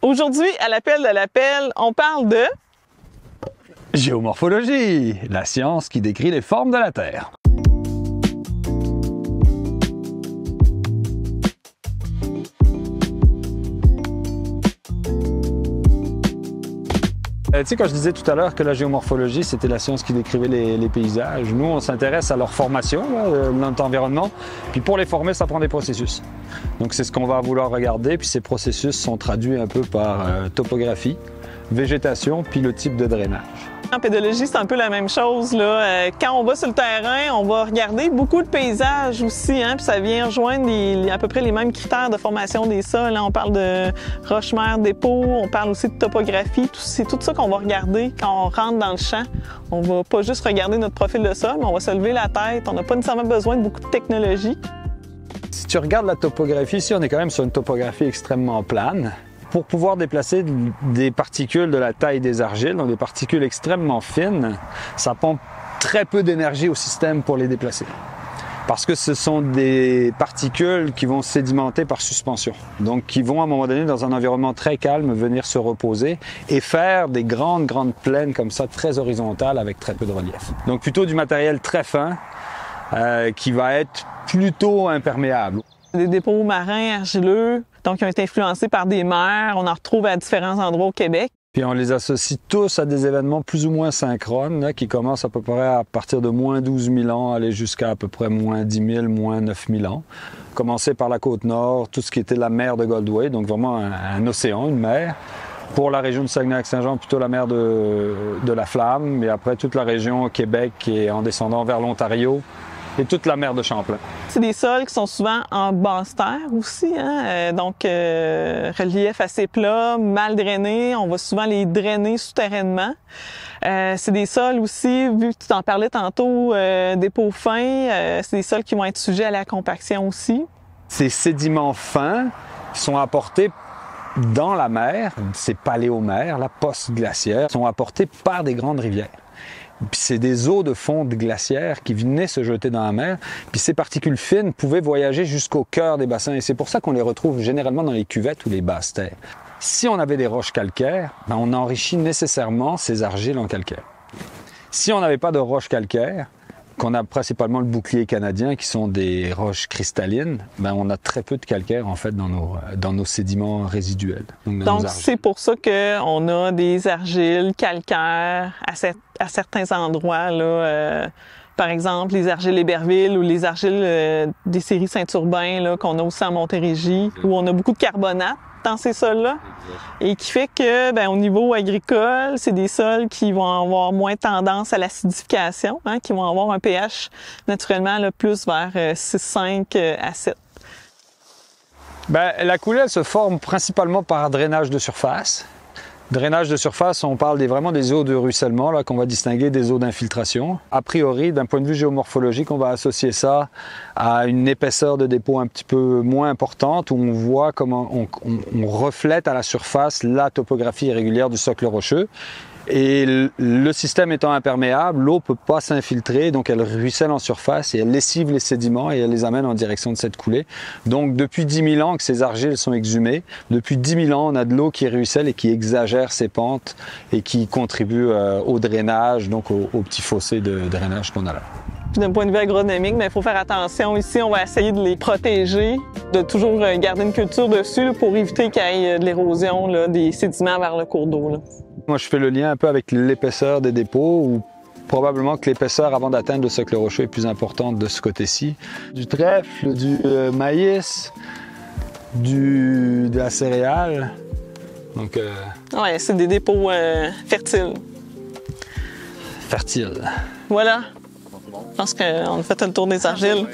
Aujourd'hui, à l'appel de l'appel, on parle de géomorphologie, la science qui décrit les formes de la Terre. Tu sais, quand je disais tout à l'heure que la géomorphologie, c'était la science qui décrivait les paysages, nous, on s'intéresse à leur formation dans notre environnement. Puis pour les former, ça prend des processus. Donc c'est ce qu'on va vouloir regarder. Puis ces processus sont traduits un peu par topographie, végétation, puis le type de drainage. En pédologie, c'est un peu la même chose, là. Quand on va sur le terrain, on va regarder beaucoup de paysages aussi, hein, puis ça vient rejoindre à peu près les mêmes critères de formation des sols. Là, on parle de roche, mer, dépôt, on parle aussi de topographie. C'est tout ça qu'on va regarder quand on rentre dans le champ. On va pas juste regarder notre profil de sol, mais on va se lever la tête. On n'a pas nécessairement besoin de beaucoup de technologie. Si tu regardes la topographie, ici, on est quand même sur une topographie extrêmement plane. Pour pouvoir déplacer des particules de la taille des argiles, donc des particules extrêmement fines, ça prend très peu d'énergie au système pour les déplacer. Parce que ce sont des particules qui vont sédimenter par suspension. Donc qui vont à un moment donné, dans un environnement très calme, venir se reposer et faire des grandes plaines comme ça, très horizontales, avec très peu de relief. Donc plutôt du matériel très fin qui va être plutôt imperméable. Des dépôts marins argileux, donc qui ont été influencés par des mers. On en retrouve à différents endroits au Québec. Puis on les associe tous à des événements plus ou moins synchrones, là, qui commencent à peu près à partir de moins 12 000 ans, aller jusqu'à peu près moins 10 000, moins 9 000 ans. Commencer par la côte nord, tout ce qui était la mer de Goldway, donc vraiment un océan, une mer. Pour la région de Saguenay-Lac-Saint-Jean, plutôt la mer de la Flamme. Et après, toute la région Québec et en descendant vers l'Ontario. Et toute la mer de Champlain. C'est des sols qui sont souvent en basse terre aussi, hein? Donc relief assez plat, mal drainé. On va souvent les drainer souterrainement. C'est des sols aussi, vu que tu t'en parlais tantôt, dépôts fins, c'est des sols qui vont être sujets à la compaction aussi. Ces sédiments fins sont apportés dans la mer, ces paléomères, la post-glaciaire, sont apportés par des grandes rivières. Puis c'est des eaux de fonte glaciaire qui venaient se jeter dans la mer. Puis ces particules fines pouvaient voyager jusqu'au cœur des bassins. Et c'est pour ça qu'on les retrouve généralement dans les cuvettes ou les basses terres. Si on avait des roches calcaires, on enrichit nécessairement ces argiles en calcaire. Si on n'avait pas de roches calcaires, qu'on a principalement le bouclier canadien, qui sont des roches cristallines, on a très peu de calcaire en fait dans nos sédiments résiduels. Donc c'est pour ça qu'on a des argiles calcaires à certains endroits, là, par exemple les argiles Héberville ou les argiles des séries Saint-Urbain qu'on a aussi en Montérégie, où on a beaucoup de carbonate dans ces sols-là, et qui fait que, au niveau agricole, c'est des sols qui vont avoir moins tendance à l'acidification, hein, qui vont avoir un pH naturellement là, plus vers 6,5 à 7. La coulée, elle se forme principalement par drainage de surface. Drainage de surface, on parle vraiment des eaux de ruissellement là, qu'on va distinguer des eaux d'infiltration. A priori, d'un point de vue géomorphologique, on va associer ça à une épaisseur de dépôt un petit peu moins importante, où on voit comment on reflète à la surface la topographie irrégulière du socle rocheux. Et le système étant imperméable, l'eau ne peut pas s'infiltrer, donc elle ruisselle en surface et elle lessive les sédiments et elle les amène en direction de cette coulée. Donc depuis 10 000 ans que ces argiles sont exhumées, depuis 10 000 ans on a de l'eau qui ruisselle et qui exagère ses pentes et qui contribue au drainage, donc au petit fossé de drainage qu'on a là. D'un point de vue agronomique, il faut faire attention. Ici, on va essayer de les protéger, de toujours garder une culture dessus là, pour éviter qu'il y ait de l'érosion des sédiments vers le cours d'eau. Moi, je fais le lien un peu avec l'épaisseur des dépôts, où probablement que l'épaisseur avant d'atteindre le socle rocheux est plus importante de ce côté-ci. Du trèfle, du maïs, de la céréale. Donc, ouais, c'est des dépôts fertiles. Fertiles. Voilà. Je pense qu'on a fait le tour des argiles.